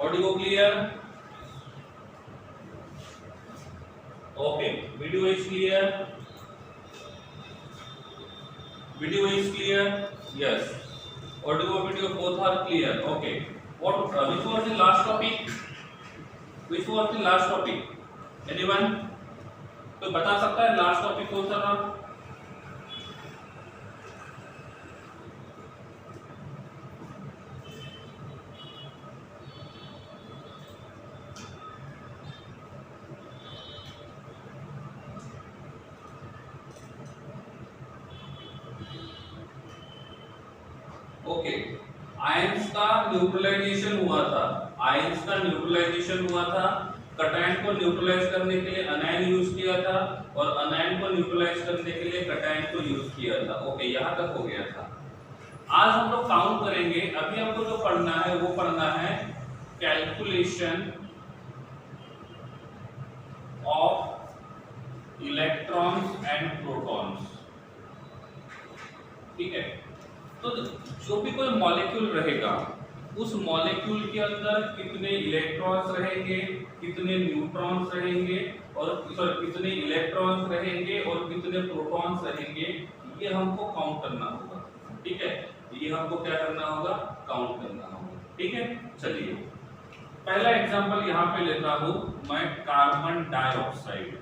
Audio clear? Okay. Video is clear? Video is clear? Yes. Audio video both are clear. Okay. Which was the last topic? Which was the last topic? Anyone? तो बता सकता है last topic कौन सा था? Okay, ions का neutralisation हुआ था। आयंस का न्यूट्रलाइजेशन हुआ था। कटायन को न्यूट्रलाइज करने के लिए अनायन यूज किया था और अनायन को न्यूट्रलाइज करने के लिए कटायन को यूज किया था। ओके, यहाँ तक हो गया था। आज हम लोग काउंट करेंगे। अभी हमको जो पढ़ना है वो पढ़ना है calculation of electrons and protons. ठीक है, तो जो भी कोई मॉलिक्यूल रहेगा उस मॉलिक्यूल के अंदर कितने इलेक्ट्रॉन्स रहेंगे, कितने न्यूट्रॉन्स रहेंगे और कितने इलेक्ट्रॉन्स रहेंगे और कितने प्रोटॉन्स रहेंगे, ये हमको काउंट करना होगा। ठीक है, ये हमको क्या करना होगा? काउंट करना होगा। ठीक है, चलिए पहला एग्जांपल यहाँ पे लेता हूँ मैं, कार्बन डाइऑक्साइड।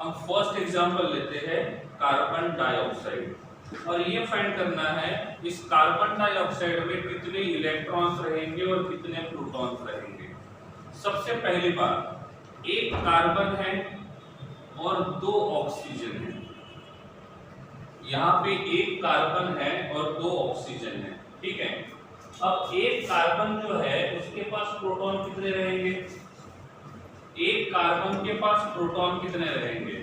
हम फर्स्ट एग्जांपल लेते हैं कार्बन डाइऑक्साइड और ये फाइंड करना है इस कार्बन डाइऑक्साइड में कितने इलेक्ट्रॉन्स रहेंगे और कितने प्रोटॉन्स रहेंगे। सबसे पहली बात, एक कार्बन है और दो ऑक्सीजन है। यहाँ पे एक कार्बन है और दो ऑक्सीजन है। ठीक है, अब एक कार्बन जो है उसके पास प्रोटॉन कितने रहेंगे? एक कार्बन के पास प्रोटॉन कितने रहेंगे?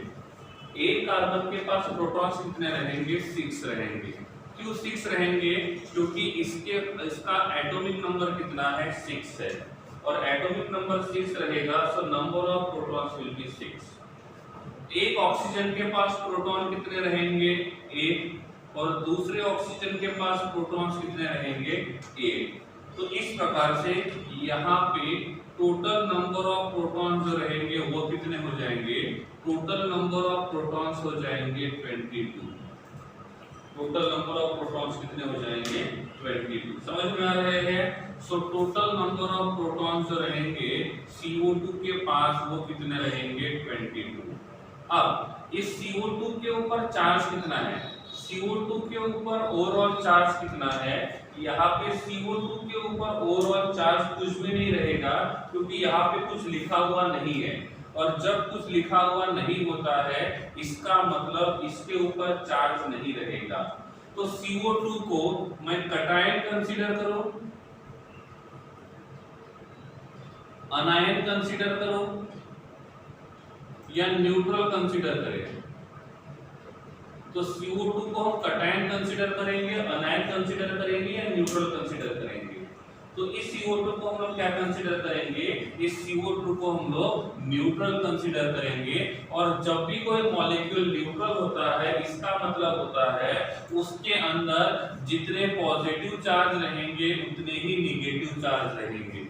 एक कार्बन के पास प्रोटॉन्स कितने रहेंगे? 6 रहेंगे। क्यों 6 रहेंगे? क्योंकि इसका एटॉमिक नंबर कितना है? 6 है और एटॉमिक नंबर 6 रहेगा, so number of protons will B 6। एक ऑक्सीजन के पास प्रोटॉन कितने रहेंगे? 1 और दूसरे ऑक्सीजन के पास प्रोटॉन्स कितने रहेंगे? 1। तो इस प्रकार से यहाँ पे टोटल नंबर ऑफ प्रोटॉन्स जो रहेंगे वो कितने हो जाएंगे? टोटल नंबर ऑफ प्रोटॉन्स हो जाएंगे 22। टोटल नंबर ऑफ प्रोटॉन्स कितने हो जाएंगे? 22। समझ में आ रहे हैं? So total number of protons जो रहेंगे CO2 के पास वो कितने रहेंगे? 22। अब इस CO2 के ऊपर चार्ज कितना है? CO2 के ऊपर ओवरऑल चार्ज कितना है? यहाँ पे CO2 के ऊपर ओवरऑल चार्ज कुछ भी नहीं रहेगा क्योंकि यहाँ पे कुछ लिखा हुआ नहीं है और जब कुछ लिखा हुआ नहीं होता है इसका मतलब इसके ऊपर चार्ज नहीं रहेगा। तो CO2 को मैं कटायन कंसीडर करो, अनायन कंसीडर करो या न्यूट्रल कंसीडर करें? तो CO2 को हम कटायन कंसीडर करेंगे, अनायन कंसीडर करेंगे या न्यूट्रल कंसीडर करेंगे? तो इस CO2 को हम लोग क्या कंसीडर करेंगे? इस CO2 को हम लोग न्यूट्रल कंसीडर करेंगे। और जब भी कोई मॉलिक्यूल न्यूट्रल होता है इसका मतलब होता है उसके अंदर जितने पॉजिटिव चार्ज रहेंगे उतने ही नेगेटिव चार्ज रहेंगे।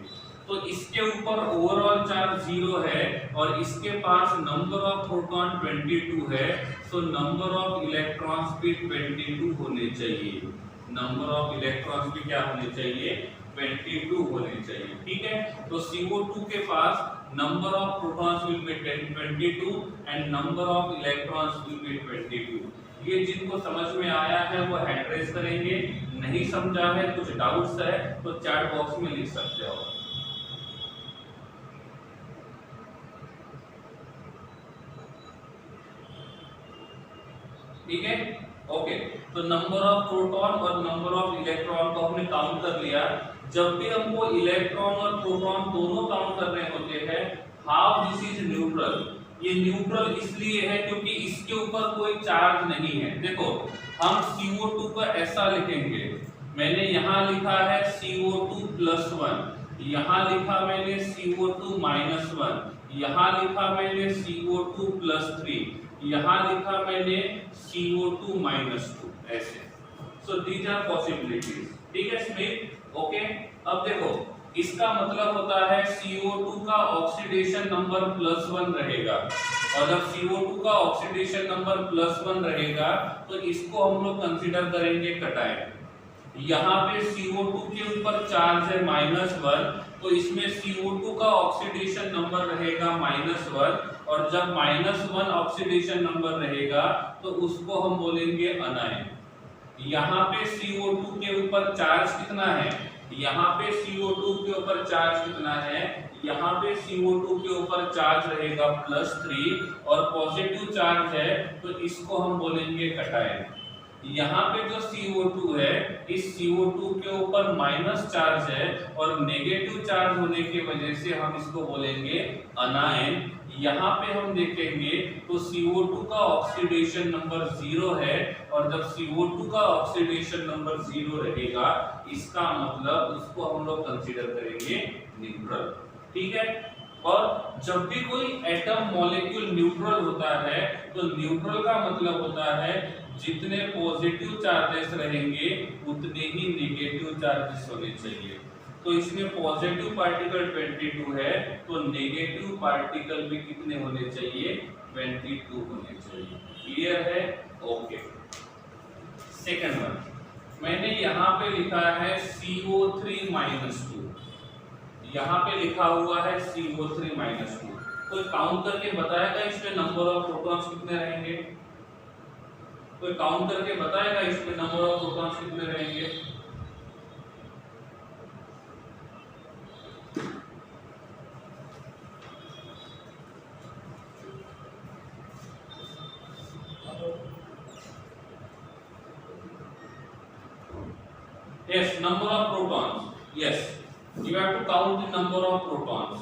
तो इसके ऊपर ओवरऑल चार्ज 0 है और इसके पास नंबर ऑफ प्रोटॉन 22 है, तो नंबर ऑफ इलेक्ट्रॉन्स भी 22 होने चाहिए। नंबर ऑफ इलेक्ट्रॉन्स भी क्या होने चाहिए? 22 होने चाहिए। ठीक है, तो CO2 के पास number of protons will be 22 and number of electrons will be 22। ये जिनको समझ में आया है वो हैंड रेज करेंगे, नहीं समझा है, कुछ डाउट्स है तो चैट बॉक्स में लिख सकते हो। ठीक है, ओके। तो नंबर ऑफ प्रोटॉन और नंबर ऑफ इलेक्ट्रॉन को हमने काउंट कर लिया। जब भी हमको इलेक्ट्रॉन और प्रोटॉन दोनों काउंट करने होते हैं, हाउ दिस इज न्यूट्रल। ये न्यूट्रल इसलिए है क्योंकि इसके ऊपर कोई चार्ज नहीं है। देखो हम CO2 को ऐसा लिखेंगे, मैंने यहाँ लिखा है CO2+1, यहाँ लिखा मैंने CO2-1, यहाँ लिखा मैंने CO2+3, यहाँ लिखा मैंने CO2-2, ऐसे। So these are possibilities. ठीक है स्मिथ, ओके। अब देखो इसका मतलब होता है CO2 का ऑक्सीडेशन नंबर +1 रहेगा, और जब CO2 का ऑक्सीडेशन नंबर +1 रहेगा तो इसको हम लोग कंसीडर करेंगे कटायन। यहाँ पे CO2 के ऊपर चार्ज है -1, तो इसमें CO2 का ऑक्सीडेशन नंबर रहेगा -1, और जब -1 ऑक्सीडेशन नंबर रहेगा तो उसको हम बोलेंगे अनायन। यहाँ पे CO2 के ऊपर चार्ज कितना है, यहाँ पे CO2 के ऊपर चार्ज कितना है, यहाँ पे CO2 के ऊपर चार्ज रहेगा +3 और पॉजिटिव चार्ज है तो इसको हम बोलेंगे कटायन। यहाँ पे जो CO2 है, इस CO2 के ऊपर माइनस चार्ज है और नेगेटिव चार्ज होने की वजह से हम इसको बोलेंगे अनायन। यहाँ पे हम देखेंगे तो CO2 का ऑक्सीडेशन नंबर 0 है, और जब CO2 का ऑक्सीडेशन नंबर 0 रहेगा इसका मतलब उसको हम लोग कंसीडर करेंगे न्यूट्रल। ठीक है, और जब भी कोई एटम मॉलिक्यूल न्यूट्रल होता है तो न्यूट्रल का मतलब होता है जितने पॉजिटिव चार्जेस रहेंगे उतने ही नेगेटिव चार्जेस होने चाहिए। तो इसमें पॉजिटिव पार्टिकल 22 है तो नेगेटिव पार्टिकल भी कितने होने चाहिए, 22 होने चाहिए। क्लियर है? ओके। सेकंड वन मैंने यहाँ पे लिखा है CO3-2, यहाँ पे लिखा हुआ है CO3-2। कोई काउंट करके बताएगा इसमें नंबर ऑफ प्रोटॉन्स कितने रहेंगे? कोई काउंट करके बताएगा इसमें नंबर ऑफ प्रोटॉन्स कितने रहेंगे? Yes, number of protons. Yes, you have to count the number of protons.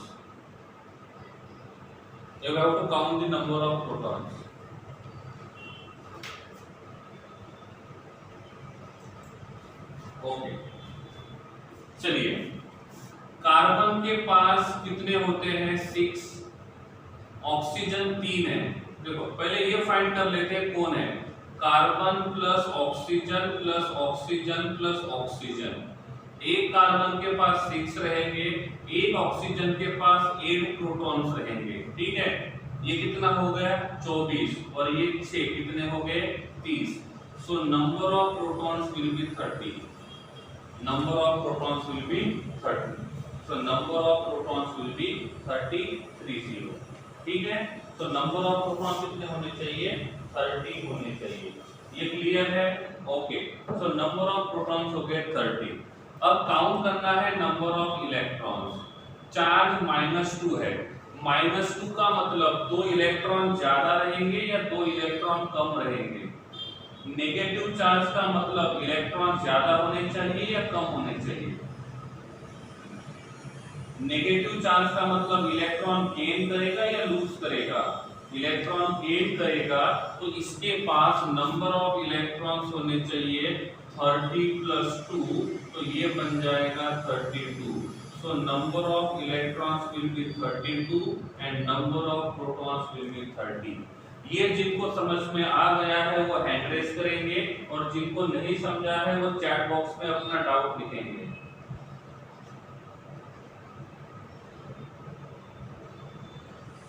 You have to count the number of protons. Okay, चलिए कार्बन के पास कितने होते हैं? 6, ऑक्सीजन 3 है। देखो पहले ये फाइंड कर लेते हैं कौन है, carbon plus oxygen plus oxygen plus oxygen. एक कार्बन के पास 6 रहेंगे, एक ऑक्सीजन के पास 8 प्रोटॉन्स रहेंगे। ठीक है, ये कितना हो गया 24, और ये 6 कितने हो गए 30। So number of protons will B 30। Number of protons will be 30. So number of protons will be 30। ठीक है, तो number of protons कितने होने चाहिए? 30 होने चाहिए। ये क्लियर है? Okay, so number of protons हो गए 30। अब काउंट करना है number of electrons। चार्ज -2 है, -2 का मतलब 2 इलेक्ट्रॉन ज्यादा रहेंगे या 2 इलेक्ट्रॉन कम रहेंगे। नेगेटिव चार्ज का मतलब इलेक्ट्रॉन ज्यादा होने चाहिए या कम होने चाहिए। नेगेटिव चार्ज का मतलब इलेक्ट्रॉन गेन करेगा या लूज करेगा। इलेक्ट्रॉन गेन करेगा तो इसके पास नंबर ऑफ इलेक्ट्रॉन्स होने चाहिए 30+2, तो ये बन जाएगा 32। So number of electrons will B 32 and number of protons will B 30। ये जिनको समझ में आ गया है वो हैंड रेस करेंगे, और जिनको नहीं समझा है वो चैट बॉक्स में अपना डाउट लिखेंगे।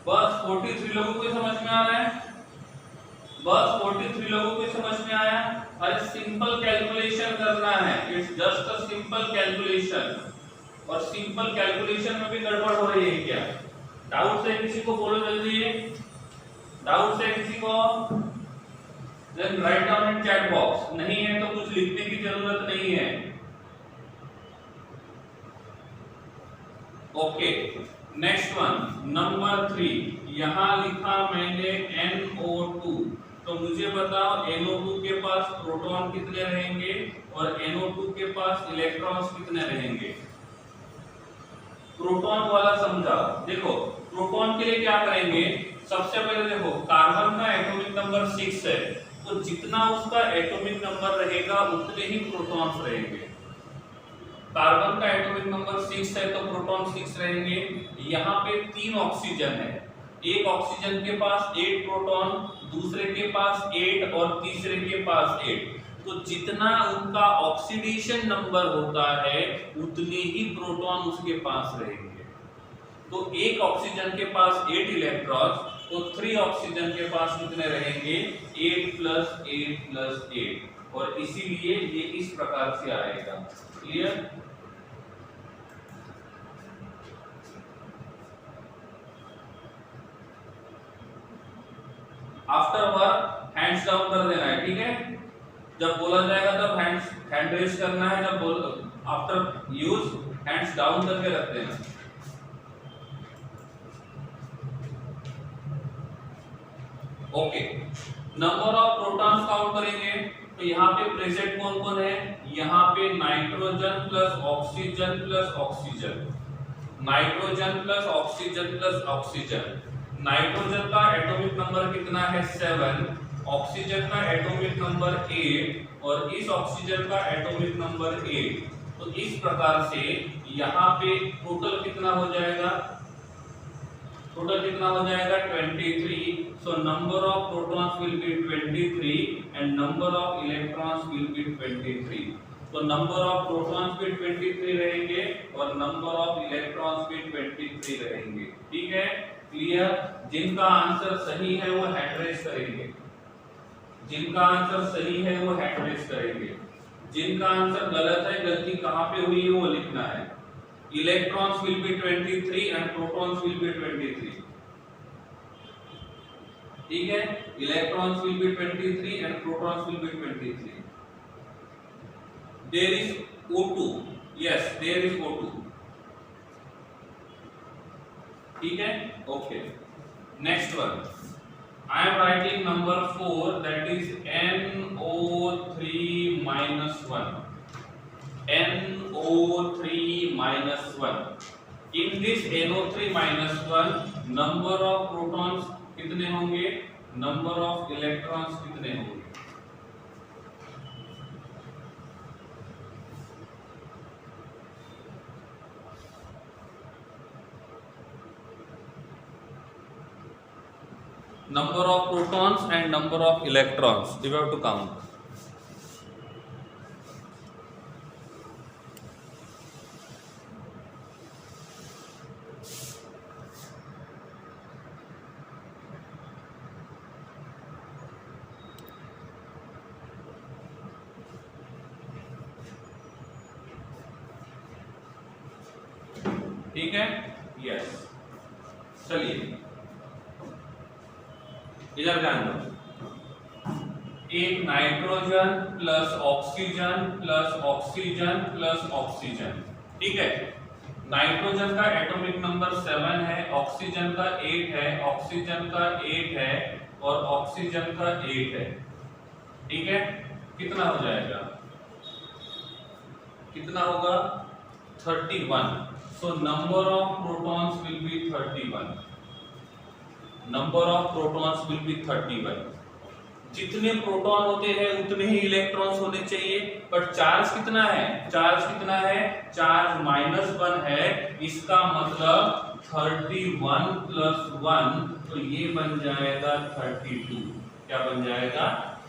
बस 43 लोगों को समझ में आ रहा है? बस 43 लोगों को समझ में आया? अरे सिंपल कैलकुलेशन करना है, it's just a simple calculation. और सिंपल कैलकुलेशन में भी गड़बड़ हो रही है क्या? डाउट है किसी को? बोलो जल्दी। डाउट है किसी को? Then write down in chat box. नहीं है तो कुछ लिखने की जरूरत नहीं है। Okay, next one number 3। यहां लिखा मैंने NO2, तो मुझे बताओ NO2 के पास प्रोटॉन कितने रहेंगे और NO2 के पास इलेक्ट्रॉन्स कितने रहेंगे। प्रोटॉन वाला समझा। देखो प्रोटॉन के लिए क्या करेंगे, सबसे पहले देखो कार्बन का एटॉमिक नंबर 6 है, तो जितना उसका एटॉमिक नंबर रहेगा उतने ही प्रोटॉन्स रहेंगे। कार्बन का एटॉमिक नंबर 6 है तो प्रोटॉन 6 रहेंगे। यहाँ पे 3 ऑक्सीजन है, एक ऑक्सीजन के पास 8 प्रोटॉन, दूसरे के पास 8 और तीसरे के पास 8। तो जितना उनका ऑक्सीडेशन नंबर होता है उतने ही प्रोटॉन उसके पास रहेंगे। तो एक ऑक्सीजन के पास 8 इलेक्ट्रॉन, तो 3 ऑक्सीजन के पास कितने रहेंगे? 8 + 8 + 8, और इसीलिए ये इस प्रकार से आएगा। Clear? After work hands down कर देना है, ठीक है? जब बोला जाएगा तब हैंड रेज करना है, जब बोल आफ्टर यूज हैंड्स डाउन करके रख देना। Okay, number of protons count करेंगे, तो यहाँ पे प्रेजेंट कौन कौन है? यहाँ पे nitrogen plus oxygen plus oxygen, nitrogen plus oxygen plus oxygen. Nitrogen का एटॉमिक नंबर कितना है? 7, ऑक्सीजन का एटॉमिक नंबर 8, और इस ऑक्सीजन का एटॉमिक नंबर 8। तो इस प्रकार से यहाँ पे टोटल कितना हो जाएगा? टोटल कितना हो जाएगा? 23। So number of protons will B 23 and number of electrons will B 23। तो नंबर ऑफ प्रोटॉन्स भी 23 रहेंगे और नंबर ऑफ इलेक्ट्रॉन्स भी 23 रहेंगे। ठीक है, क्लियर? जिनका आंसर सही है वो हैंड रेज करेंगे, जिनका आंसर सही है वो हैंड रेज करेंगे, जिनका आंसर गलत है, गलती कहां पे हुई है वो लिखना है। Electrons will B 23 and protons will B 23। ठीक है, electrons will B 23 and protons will B 23। There is O2, yes, there is O2. ठीक है, okay. Next one, I am writing number 4, that is NO3 minus 1. NO3 minus 1. In this NO3 minus 1, number of protons कितने होंगे? Number of electrons कितने होंगे? Number of protons and number of electrons you have to count. ठीक है, yes, चलिए इधर ध्यान दो। एक nitrogen plus oxygen plus oxygen plus oxygen. ठीक है, नाइट्रोजन का एटॉमिक नंबर 7 है, ऑक्सीजन का 8 है, ऑक्सीजन का 8 है और ऑक्सीजन का 8 है। ठीक है, कितना हो जाएगा? कितना होगा? 31। So number of protons will B 31। Number of protons will B 31। जितने प्रोटॉन होते हैं उतने ही इलेक्ट्रॉन्स होने चाहिए, बट चार्ज कितना है? चार्ज कितना है? चार्ज -1 है, इसका मतलब 31 + 1, तो ये बन जाएगा 32। क्या बन जाएगा?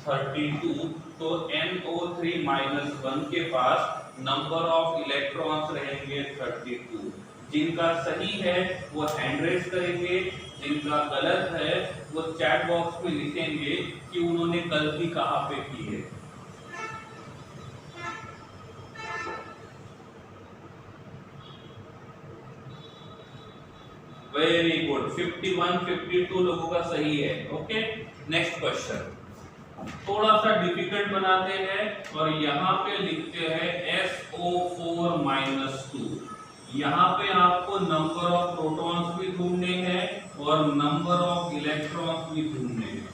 32। तो NO3 - 1 के पास नंबर ऑफ इलेक्ट्रॉन्स रहेंगे 32। जिनका सही है वो हैंड रेज करेंगे, जिनका गलत है वो चैट बॉक्स में लिखेंगे कि उन्होंने गलती कहां पे की है। वेरी गुड, 51, 52 लोगों का सही है। ओके, नेक्स्ट क्वेश्चन थोड़ा सा डिफिकल्ट बनाते हैं और यहाँ पे लिखते हैं SO4 - 2। यहाँ पे आपको नंबर ऑफ प्रोटॉन्स भी ढूंढने हैं और नंबर ऑफ इलेक्ट्रॉन्स भी ढूंढने हैं।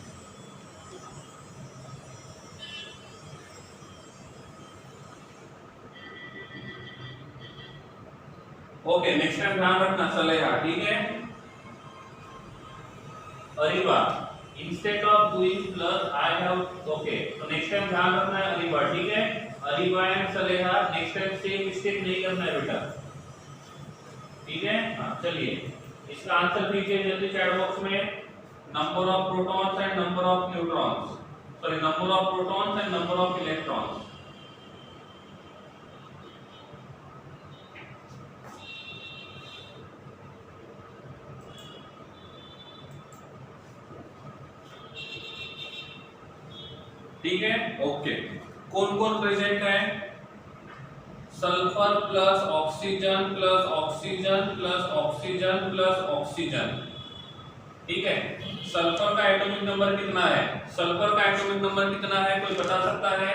ओके, नेक्स्ट टाइम ध्यान रखना चलेगा। ठीक है, Areeba instead of doing plus I have, okay, तो नेक्स्ट टाइम ध्यान रखना है अरीबा। ठीक है, Areeba and Saleha, next time same mistake नहीं करना है बेटा। ठीक है, हाँ चलिए इसका आंसर कीजिए जल्दी चैट बॉक्स में। Number of protons and number of neutrons. Sorry number of protons and number of electrons. ठीक है, ओके। कौन कौन प्रेजेंट है? Sulphur plus oxygen plus oxygen plus oxygen plus oxygen. ठीक है, सल्फर का एटॉमिक नंबर कितना है? सल्फर का एटॉमिक नंबर कितना है, कोई बता सकता है?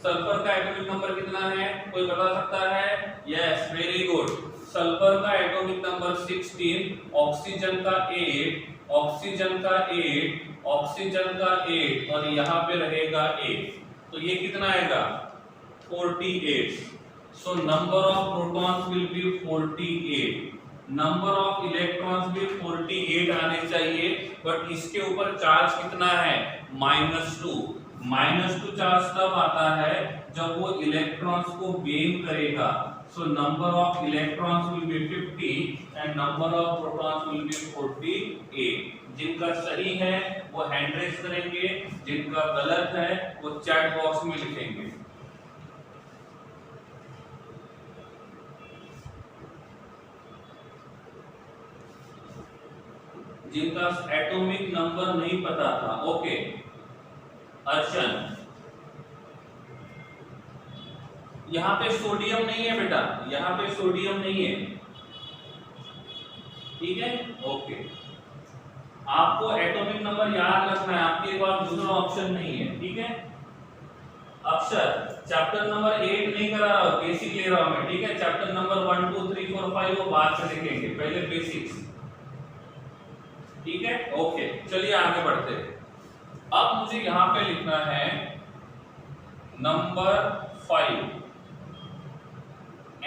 सल्फर का एटॉमिक नंबर कितना है, कोई बता सकता है? Yes, very good. सल्फर का एटॉमिक नंबर 16, ऑक्सीजन का 8, ऑक्सीजन का 8, ऑक्सीजन का 8 और यहाँ पे रहेगा 8, तो ये कितना आएगा? 48। So number of protons will B 48, number of electrons भी 48 आने चाहिए, बट इसके ऊपर चार्ज कितना है? -2। -2 चार्ज तब आता है जब वो इलेक्ट्रॉन्स को गेन करेगा। So number of electrons will B 50 and number of protons will B 48। जिनका सही है वो हैंड रेज करेंगे, जिनका गलत है वो चैट बॉक्स में लिखेंगे। जिनका एटॉमिक नंबर नहीं पता था, ओके। अर्चन, यहां पे सोडियम नहीं है बेटा, यहां पे सोडियम नहीं है, ठीक है, ओके। आपको एटॉमिक नंबर याद रखना है, आपके पास दूसरा ऑप्शन नहीं है, ठीक है। अक्षर, चैप्टर नंबर 8 नहीं करा रहा हूं, बेसिक ले रहा हूं मैं, ठीक है। चैप्टर नंबर 1 2 3 4 5 वो बाद में देखेंगे, पहले बेसिक्स, ठीक है, ओके। चलिए आगे बढ़ते हैं। अब मुझे यहां पे लिखना है number 5,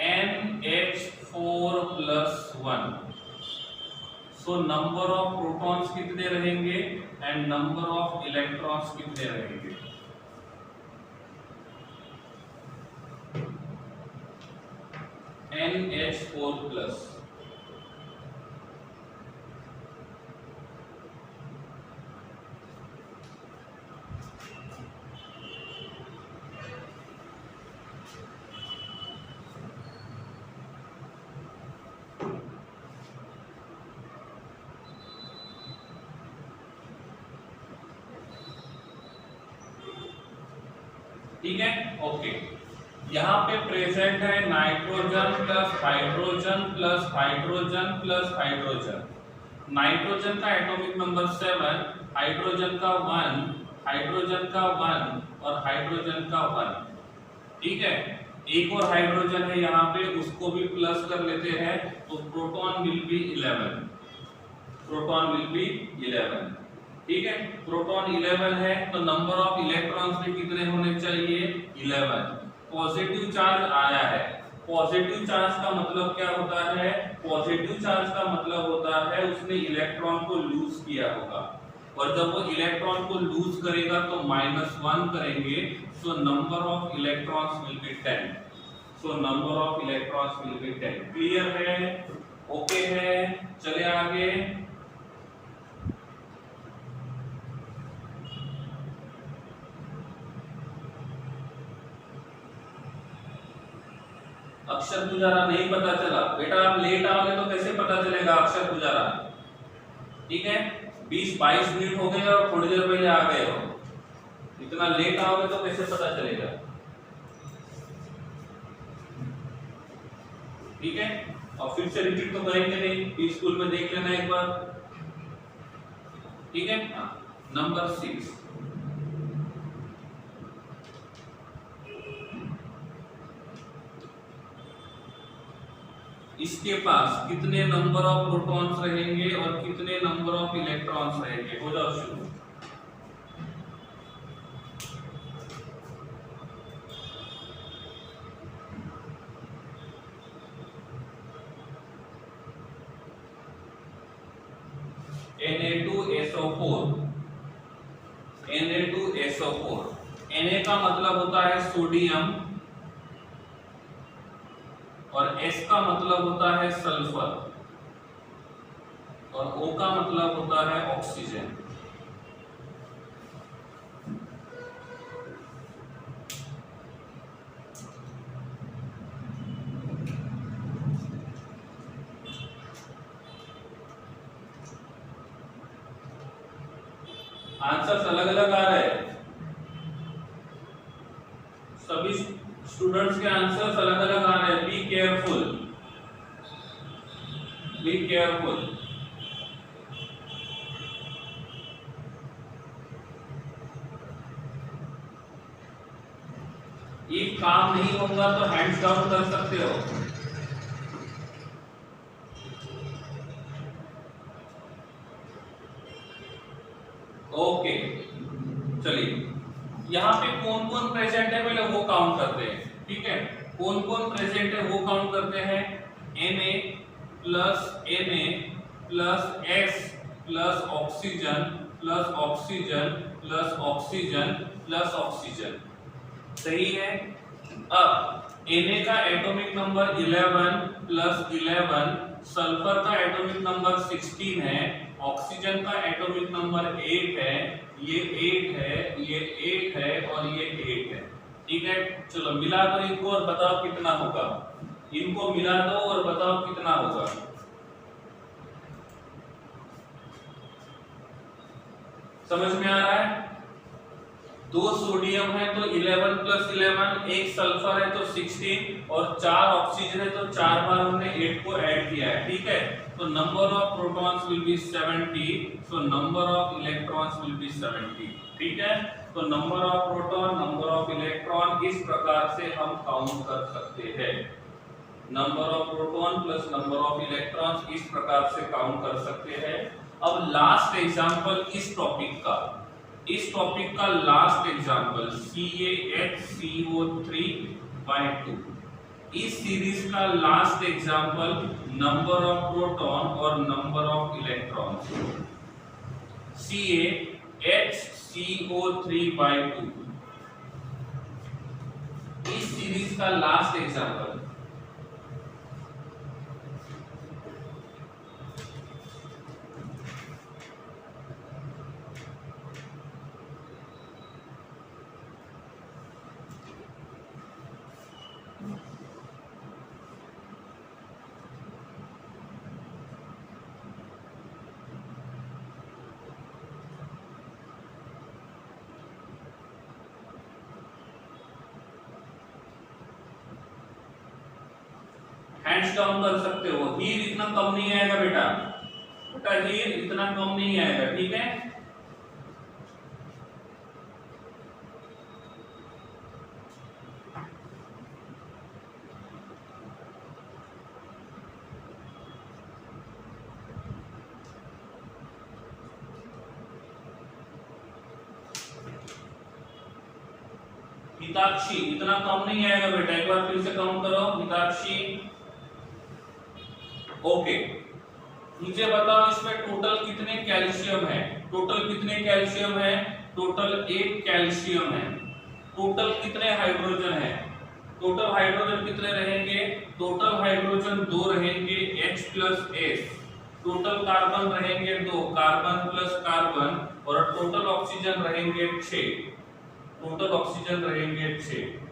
NH4+1। So number of protons कितने रहेंगे एंड नंबर ऑफ इलेक्ट्रॉन्स कितने रहेंगे? NH4+। ठीक है, ओके। यहाँ पे प्रेजेंट है nitrogen plus hydrogen plus hydrogen plus hydrogen. Nitrogen का एटॉमिक नंबर 7, हाइड्रोजन का 1, हाइड्रोजन का 1 और हाइड्रोजन का 1। ठीक है, एक और हाइड्रोजन है यहाँ पे, उसको भी प्लस कर लेते हैं, तो proton will be 11, proton will be 11। ठीक है, प्रोटॉन 11 है तो नंबर ऑफ इलेक्ट्रॉन्स भी कितने होने चाहिए? 11। पॉजिटिव चार्ज आया है, पॉजिटिव चार्ज का मतलब क्या होता है? पॉजिटिव चार्ज का मतलब होता है उसने इलेक्ट्रॉन को लूज किया होगा, और जब वो इलेक्ट्रॉन को लूज करेगा तो -1 करेंगे, so number of electrons will B 10। So number of electrons will B 10। Clear है? ओके है, चले आगे। अक्षर पुजारा नहीं पता चला बेटा, आप लेट आओगे तो कैसे पता चलेगा अक्षर पुजारा? ठीक है, 20-22 मिनट हो गए और थोड़ी देर पहले आ गए हो, इतना लेट आओगे तो कैसे पता चलेगा? ठीक है, और फिर से रिपीट तो करेंगे नहीं, स्कूल में देख लेना एक बार। ठीक है, नंबर 6, इसके पास कितने नंबर ऑफ प्रोटॉन्स रहेंगे और कितने नंबर ऑफ इलेक्ट्रॉन्स रहेंगे? हो जाओ शुरू। Na2SO4, Na2SO4। Na का मतलब होता है सोडियम और S का मतलब होता है सल्फर और O का मतलब होता है ऑक्सीजन। आंसर्स अलग अलग आ रहे हैं, सभी स्टूडेंट्स के आंसर्स अलग अलग आ रहे हैं। Be careful, be careful. ये काम नहीं होगा तो हैंड्स डाउन कर सकते हो। ओके, चलिए यहाँ पे कौन कौन प्रेजेंट है पहले वो काउंट करते हैं, ठीक है। कौन कौन प्रेजेंट है वो काउंट करते हैं। Na plus Na plus S plus oxygen plus oxygen plus oxygen plus oxygen, सही है। अब Na का एटॉमिक नंबर 11 प्लस 11, सल्फर का एटॉमिक नंबर 16 है, ऑक्सीजन का एटॉमिक नंबर 8 है, ये 8 है, ये 8 है और ये 8 है, ठीक है। चलो मिला दो इनको और बताओ कितना होगा। इनको मिला दो और बताओ कितना होगा। समझ में आ रहा है। 2 सोडियम है तो 11 प्लस 11, एक सल्फर है तो 16 और 4 ऑक्सीजन है तो 4 बार हमने 8 को ऐड किया है, ठीक है। तो number of protons will B 70, so number of electrons will B 70, ठीक है। तो number of proton, number of electron इस प्रकार से हम काउंट कर सकते हैं। Number of proton plus number of electrons इस प्रकार से काउंट कर सकते हैं। अब लास्ट एग्जांपल इस टॉपिक का, इस टॉपिक का लास्ट एग्जांपल CaHCO3/2, इस सीरीज का last example number of proton और नंबर ऑफ इलेक्ट्रॉन्स, CaHCO3/2, इस सीरीज का लास्ट एग्जांपल। हैंड्स डाउन कर सकते हो। हीर इतना कम नहीं आएगा बेटा, बेटा हीर इतना कम नहीं आएगा, ठीक है। हिताक्षी इतना कम नहीं आएगा बेटा, एक बार फिर से काउंट करो। हिताक्षी, ओके। मुझे बताओ इसमें टोटल कितने कैल्शियम है। टोटल कितने कैल्शियम है? टोटल 1 कैल्शियम है। टोटल कितने हाइड्रोजन है? टोटल हाइड्रोजन कितने रहेंगे? टोटल हाइड्रोजन 2 रहेंगे, H plus S। Total carbon रहेंगे 2, कार्बन प्लस कार्बन, और टोटल ऑक्सीजन रहेंगे 6। टोटल ऑक्सीजन रहेंगे 6।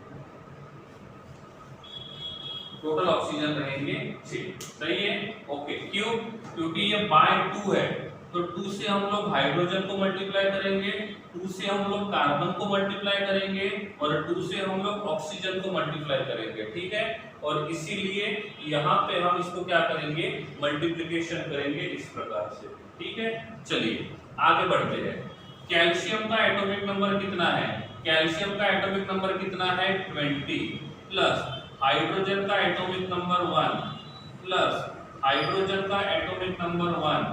टोटल ऑक्सीजन रहेंगे 6, सही है। ओके, क्यों? क्योंकि ये बाय 2 है, तो 2 से हम लोग हाइड्रोजन को मल्टीप्लाई करेंगे, 2 से हम लोग कार्बन को मल्टीप्लाई करेंगे, और 2 से हम लोग ऑक्सीजन को मल्टीप्लाई करेंगे, ठीक है। और इसीलिए यहाँ पे हम इसको क्या करेंगे? मल्टीप्लिकेशन करेंगे इस प्रकार से, ठीक है। चलिए आगे बढ़ते हैं। कैल्शियम का एटॉमिक नंबर कितना है? कैल्शियम का एटॉमिक नंबर कितना है? 20 प्लस हाइड्रोजन का एटॉमिक नंबर 1 प्लस हाइड्रोजन का एटॉमिक नंबर 1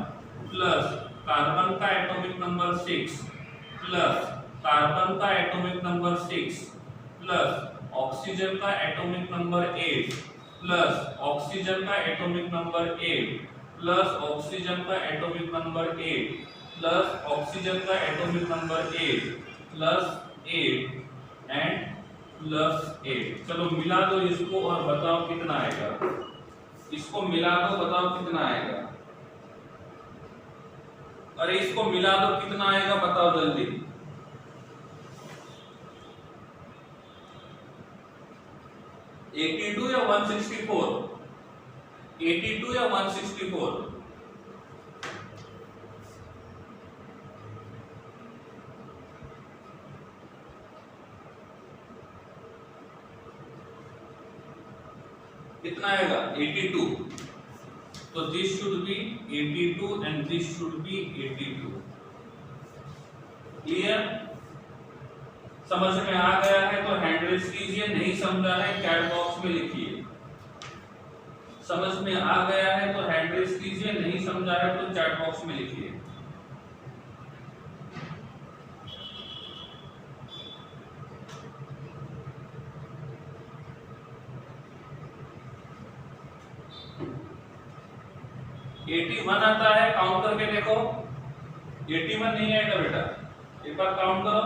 प्लस कार्बन का एटॉमिक नंबर 6 प्लस कार्बन का एटॉमिक नंबर 6 प्लस ऑक्सीजन का एटॉमिक नंबर 8 प्लस ऑक्सीजन का एटॉमिक नंबर 8 प्लस ऑक्सीजन का एटॉमिक नंबर 8 प्लस ऑक्सीजन का atomic number 8 plus 8 and plus 8। चलो मिला दो इसको और बताओ कितना आएगा। इसको मिला दो, बताओ कितना आएगा। अरे इसको मिला दो, कितना आएगा बताओ जल्दी। (82 या 164? 82 या 164? कितना आएगा 82, तो this should be 82 and this should be 82। Clear? समझ में आ गया है तो हैंड रेज कीजिए, नहीं समझा है चैट बॉक्स में लिखिए। समझ में आ गया है तो हैंड रेज कीजिए, नहीं समझा है तो चैट बॉक्स में लिखिए। वन आता है, काउंट करके देखो। 81 नहीं आएगा बेटा, एक बार काउंट करो।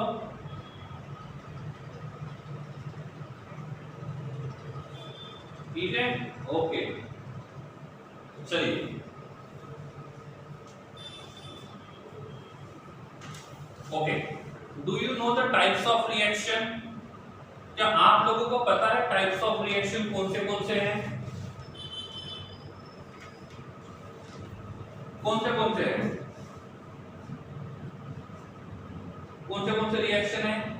ठीक है, ओके, चलिए। Okay, do you know the types of reaction? क्या आप लोगों को पता है टाइप्स ऑफ रिएक्शन कौन से हैं? कौन से हैं? कौन से रिएक्शन है?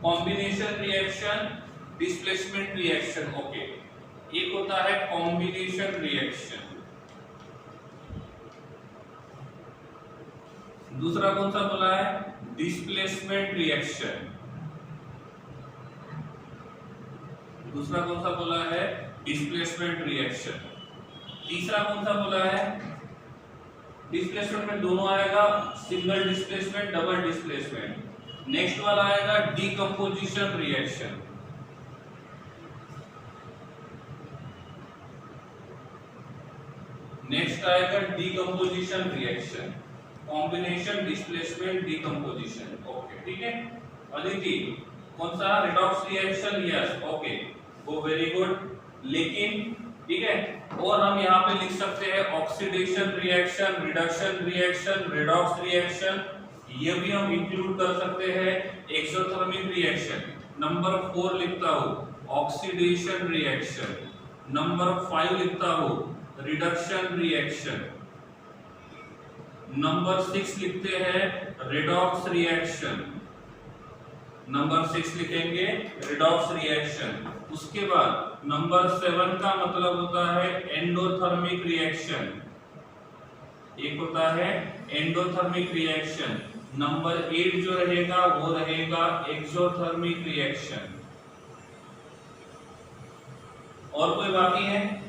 Combination reaction, displacement reaction. Okay, एक होता है कॉम्बिनेशन रिएक्शन, दूसरा कौन सा बोला है? Displacement reaction. दूसरा कौन सा बोला है? Displacement reaction. तीसरा कौन सा बोला है? डिस्प्लेसमेंट में दोनों आएगा, single displacement, double displacement. Next वाला आएगा डीकंपोजिशन रिएक्शन। नेक्स्ट आएगा decomposition reaction, combination, displacement, decomposition. Okay, ठीक है। अदिति, कौन सा? Redox reaction. यस, ओके, वो वेरी गुड। लेकिन ठीक है, और हम यहाँ पे लिख सकते हैं oxidation reaction, reduction reaction, redox reaction, ये भी हम इंक्लूड कर सकते हैं। एक्सोथर्मिक रिएक्शन नंबर 4 लिखता हूँ, ऑक्सीडेशन रिएक्शन। नंबर 5 लिखता हूँ, रिडक्शन रिएक्शन। नंबर 6 लिखते हैं रिडॉक्स रिएक्शन। नंबर 6 लिखेंगे रिडॉक्स रिएक्शन। उसके बाद नंबर 7 का मतलब होता है एंडोथर्मिक रिएक्शन। एक होता है एंडोथर्मिक रिएक्शन। नंबर 8 जो रहेगा वो रहेगा एक्सोथर्मिक रिएक्शन। और कोई बाकी है?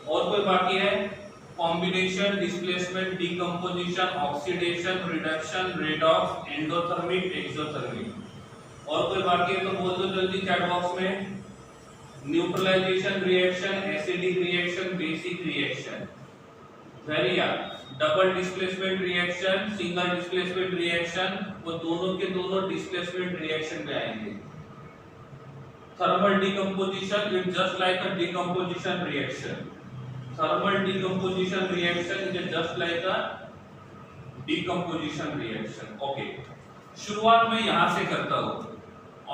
और कोई बाकी है? Combination, displacement, decomposition, oxidation, reduction, redox, endothermic, exothermic. और कोई बाकी है तो बोल दो जल्दी चैट बॉक्स में। Neutralization reaction, acidic reaction, basic reaction. Very good. Double displacement reaction, single displacement reaction, वो दोनों के दोनों डिस्प्लेसमेंट रिएक्शन में आएंगे। Thermal decomposition is just like a decomposition reaction. Thermal decomposition reaction is just like a decomposition reaction. Okay, शुरुआत में यहां से करता हूं।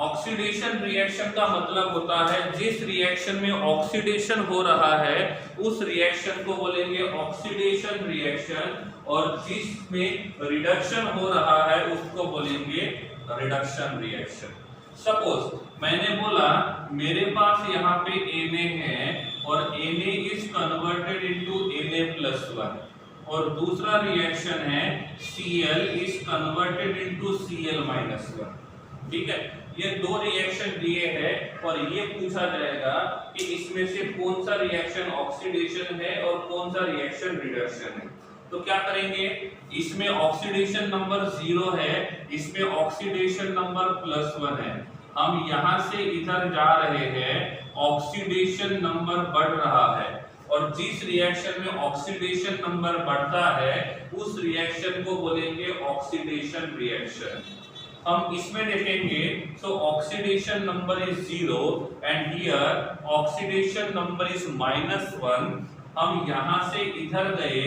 ऑक्सीडेशन रिएक्शन का मतलब होता है जिस रिएक्शन में ऑक्सीडेशन हो रहा है उस रिएक्शन को बोलेंगे ऑक्सीडेशन रिएक्शन, और जिसमें रिडक्शन हो रहा है उसको बोलेंगे रिडक्शन रिएक्शन। सपोज मैंने बोला मेरे पास यहाँ पे Na है और Na is converted into Na+1, और दूसरा रिएक्शन है Cl is converted into Cl-1। ठीक है, ये दो रिएक्शन दिए हैं और ये पूछा जाएगा कि इसमें से कौन सा रिएक्शन ऑक्सीडेशन है और कौन सा रिएक्शन रिडक्शन है। तो क्या करेंगे, इसमें ऑक्सीडेशन नंबर 0 है, इसमें ऑक्सीडेशन नंबर +1 है। हम यहां से इधर जा रहे हैं, ऑक्सीडेशन नंबर बढ़ रहा है, और जिस रिएक्शन में ऑक्सीडेशन नंबर बढ़ता है उस रिएक्शन को बोलेंगे ऑक्सीडेशन रिएक्शन। हम इसमें देखेंगे, so oxidation number is 0 and here oxidation number is -1। हम यहां से इधर गए,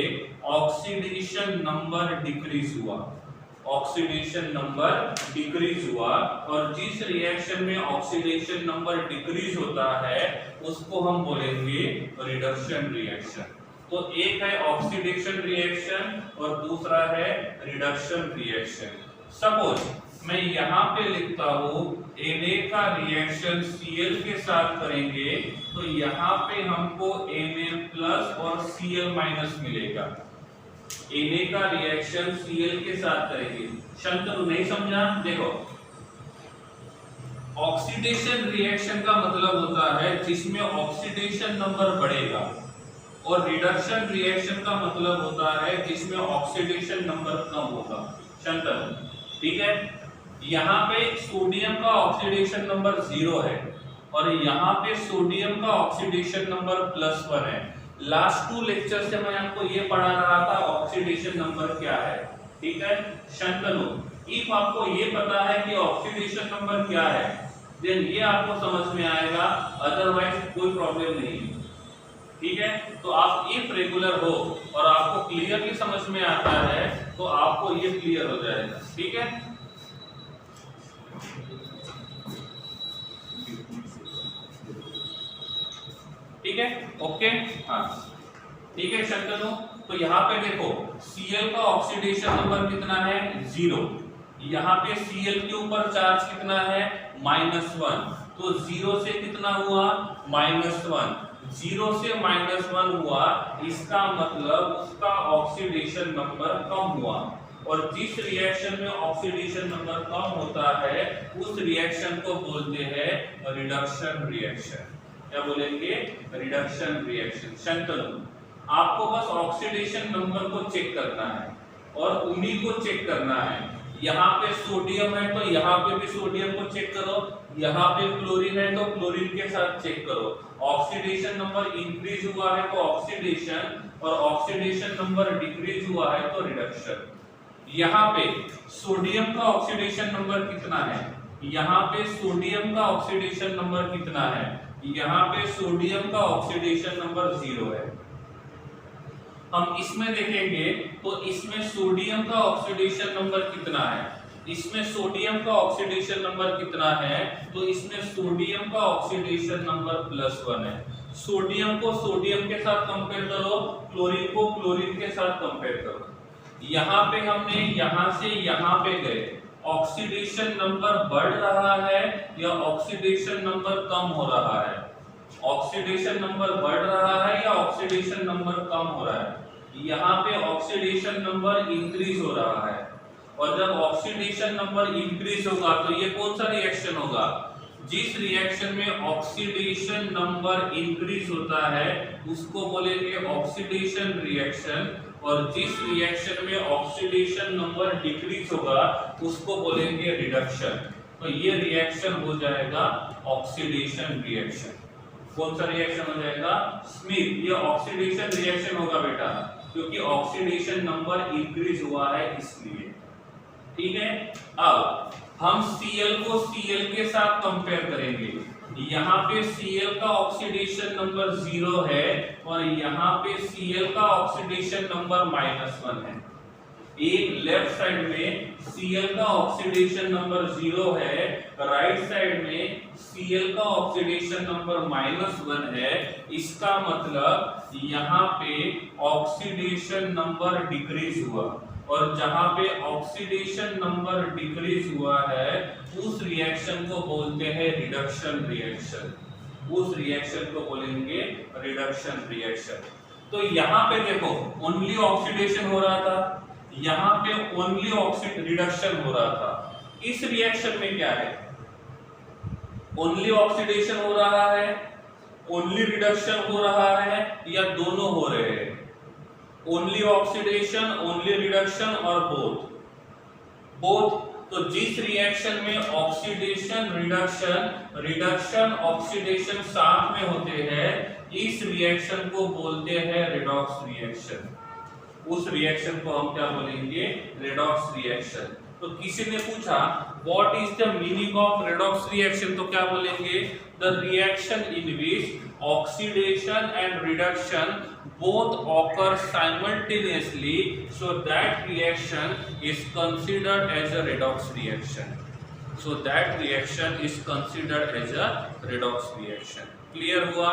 ऑक्सीडेशन नंबर डिक्रीज हुआ, ऑक्सीडेशन नंबर डिक्रीज हुआ, और जिस रिएक्शन में ऑक्सीडेशन नंबर डिक्रीज होता है उसको हम बोलेंगे रिडक्शन रिएक्शन। तो एक है ऑक्सीडेशन रिएक्शन और दूसरा है रिडक्शन रिएक्शन। सपोज मैं यहाँ पे लिखता हूँ Na का रिएक्शन Cl के साथ करेंगे तो यहाँ पे हमको Na प्लस और Cl माइनस मिलेगा। Na का रिएक्शन Cl के साथ करेंगे। शंतनु नहीं समझा? देखो, ऑक्सीडेशन रिएक्शन का मतलब होता है जिसमें ऑक्सीडेशन नंबर बढ़ेगा, और रिडक्शन रिएक्शन का मतलब होता है जिसमें ऑक्सीडेशन नंबर कम होगा। शंतनु, ठीक है? यहाँ पे सोडियम का ऑक्सीडेशन नंबर 0 है और यहाँ पे सोडियम का ऑक्सीडेशन नंबर +1 है। लास्ट 2 लेक्चर से मैं आपको ये पढ़ा रहा था ऑक्सीडेशन नंबर क्या है, ठीक है? शंतनु, इफ आपको ये पता है कि ऑक्सीडेशन नंबर क्या है, देन ये आपको समझ में आएगा, अदरवाइज कोई प्रॉब्लम नहीं है, ठीक है? तो आप इफ रेगुलर हो और आपको क्लियरली समझ में आता है तो आपको ये क्लियर हो जाएगा, ठीक है? ठीक है, ओके, हाँ, ठीक है शंतनु। तो यहाँ पे देखो Cl का ऑक्सीडेशन नंबर कितना है? 0। यहाँ पे Cl के ऊपर चार्ज कितना है? -1। तो 0 से कितना हुआ? -1। 0 से -1 हुआ, इसका मतलब उसका ऑक्सीडेशन नंबर कम हुआ, और जिस रिएक्शन में ऑक्सीडेशन नंबर कम होता है उस रिएक्शन को बोलते हैं रिडक्शन रिएक्शन। क्या बोलेंगे? Reduction reaction. शंतनु, आपको बस ऑक्सीडेशन नंबर को चेक करना है और उन्हीं को चेक करना है। यहाँ पे सोडियम है तो यहाँ पे भी सोडियम को चेक करो, यहाँ पे क्लोरीन है तो क्लोरीन के साथ चेक करो। ऑक्सीडेशन नंबर इंक्रीज हुआ है तो ऑक्सीडेशन, और ऑक्सीडेशन नंबर डिक्रीज हुआ है तो रिडक्शन। यहाँ पे सोडियम का ऑक्सीडेशन नंबर कितना है? यहाँ पे सोडियम का ऑक्सीडेशन नंबर कितना है? यहाँ पे सोडियम का ऑक्सीडेशन नंबर 0 है। हम इसमें देखेंगे तो इसमें सोडियम का ऑक्सीडेशन नंबर कितना है? इसमें सोडियम का ऑक्सीडेशन नंबर कितना है? तो इसमें सोडियम का ऑक्सीडेशन नंबर +1 है। सोडियम को सोडियम के साथ कंपेयर करो, क्लोरीन को क्लोरीन के साथ कंपेयर करो। यहाँ पे हमने यहाँ से यहाँ पे गए, ऑक्सीडेशन नंबर बढ़ रहा है या ऑक्सीडेशन नंबर कम हो रहा है? ऑक्सीडेशन नंबर बढ़ रहा है या ऑक्सीडेशन नंबर कम हो रहा है? यहाँ पे ऑक्सीडेशन नंबर इंक्रीज हो रहा है, और जब ऑक्सीडेशन नंबर इंक्रीज होगा तो ये कौन सा रिएक्शन होगा? जिस रिएक्शन में ऑक्सीडेशन नंबर इंक्रीज होता है उसको बोलेंगे ऑक्सीडेशन रिएक्शन, और जिस रिएक्शन में ऑक्सीडेशन नंबर डिक्रीज होगा उसको बोलेंगे रिडक्शन। तो ये रिएक्शन हो जाएगा ऑक्सीडेशन रिएक्शन। कौन सा रिएक्शन हो जाएगा? स्मिथ। ये ऑक्सीडेशन रिएक्शन होगा बेटा, क्योंकि ऑक्सीडेशन नंबर इंक्रीज हुआ है इसलिए, ठीक है? अब हम Cl को Cl के साथ कंपेयर करेंगे। यहाँ पे Cl का ऑक्सीडेशन नंबर 0 है और यहाँ पे Cl का ऑक्सीडेशन नंबर -1 है। एक लेफ्ट साइड में Cl का ऑक्सीडेशन नंबर 0 है, राइट साइड में Cl का ऑक्सीडेशन नंबर -1 है। इसका मतलब यहाँ पे ऑक्सीडेशन नंबर डिक्रीज हुआ, और जहां पे ऑक्सीडेशन नंबर डिक्रीज हुआ है उस रिएक्शन को बोलते हैं रिडक्शन रिएक्शन। उस रिएक्शन को बोलेंगे रिडक्शन रिएक्शन। तो यहाँ पे देखो ओनली ऑक्सीडेशन हो रहा था, यहाँ पे ओनली रिडक्शन हो रहा था। इस रिएक्शन में क्या है? ओनली ऑक्सीडेशन हो रहा है, ओनली रिडक्शन हो रहा है, या दोनों हो रहे हैं? ओनली ऑक्सीडेशन, ओनली रिडक्शन, और बोथ। तो जिस रिएक्शन में ऑक्सीडेशन रिडक्शन, रिडक्शन ऑक्सीडेशन साथ में होते हैं, इस रिएक्शन को बोलते हैं रेडॉक्स रिएक्शन। उस रिएक्शन को हम क्या बोलेंगे? Redox reaction. तो किसी ने पूछा what is the meaning of redox reaction, तो क्या बोलेंगे? The reaction in which oxidation and reduction both occur simultaneously, so that reaction is considered as a redox reaction. So that reaction is considered as a redox reaction. Clear हुआ?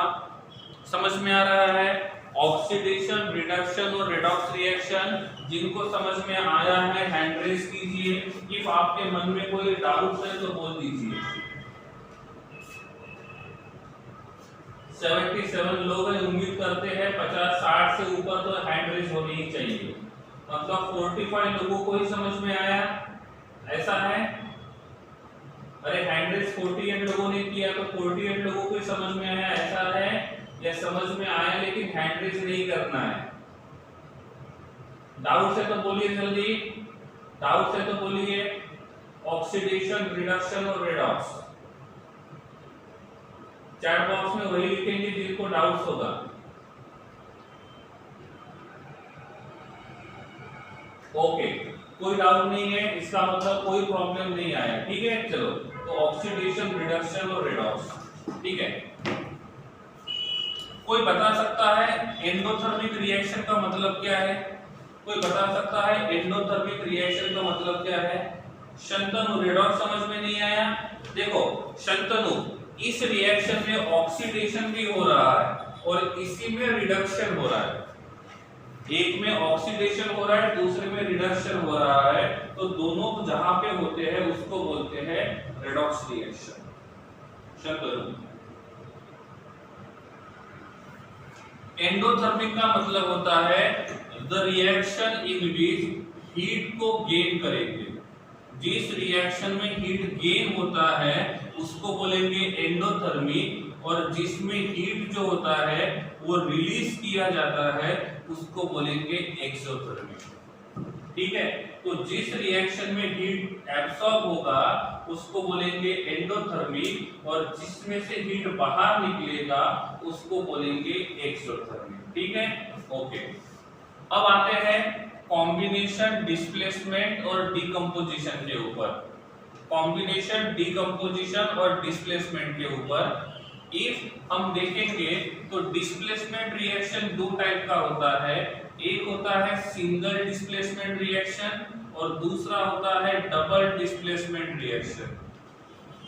समझ में आ रहा है? Oxidation, reduction और redox reaction. जिनको समझ में आया है हैंड रेज कीजिए। इफ आपके मन में कोई डाउट है तो बोल दीजिए। 77 लोग हैं, उम्मीद करते हैं 50-60 से ऊपर तो हैंड रेज होनी ही चाहिए। मतलब 45 लोगों को ही समझ में आया, ऐसा है? अरे हैंड रेज 48 लोगों ने किया तो 48 लोगों को ही समझ में आया, ऐसा है? या समझ में आया लेकिन हैंड रेज नहीं करना है? डाउट है तो बोलिए जल्दी, डाउट है तो बोलिए। ऑक्सीडेशन, रिडक्शन और रेडॉक्स चैट बॉक्स में वही लिखेंगे जिनको डाउट्स होगा। ओके, कोई डाउट नहीं है, इसका मतलब कोई प्रॉब्लम नहीं आया, ठीक है। चलो, तो ऑक्सीडेशन, रिडक्शन और रेडॉक्स, ठीक है। कोई बता सकता है एंडोथर्मिक रिएक्शन का मतलब क्या है? कोई बता सकता है एंडोथर्मिक रिएक्शन का मतलब क्या है? शंतनु, रेडॉक्स समझ में नहीं आया? देखो शंतनु, इस रिएक्शन में ऑक्सीडेशन भी हो रहा है और इसी में रिडक्शन हो रहा है। एक में ऑक्सीडेशन हो रहा है, दूसरे में रिडक्शन हो रहा है, तो दोनों जहां पे होते हैं उसको बोलते हैं रेडॉक्स रिएक्शन। शंतनु। एंडोथर्मिक का मतलब होता है the reaction in which heat को गेन करेंगे। जिस रिएक्शन में हीट गेन होता है उसको बोलेंगे एंडोथर्मिक, और जिसमें हीट जो होता है वो रिलीज किया जाता है उसको बोलेंगे एक्सोथर्मिक। ठीक है, तो जिस रिएक्शन में हीट एब्सॉर्ब होगा उसको बोलेंगे एंडोथर्मिक, और जिसमें से हीट बाहर निकलेगा उसको बोलेंगे एक्सोथर्मिक। ठीक है, ओके। अब आते हैं कॉम्बिनेशन, डिस्प्लेसमेंट और डीकंपोजिशन के ऊपर। कॉम्बिनेशन, डीकंपोजिशन और डिस्प्लेसमेंट के ऊपर इफ हम देखेंगे तो डिस्प्लेसमेंट रिएक्शन दो टाइप का होता है। एक होता है सिंगल डिस्प्लेसमेंट रिएक्शन और दूसरा होता है डबल डिस्प्लेसमेंट रिएक्शन।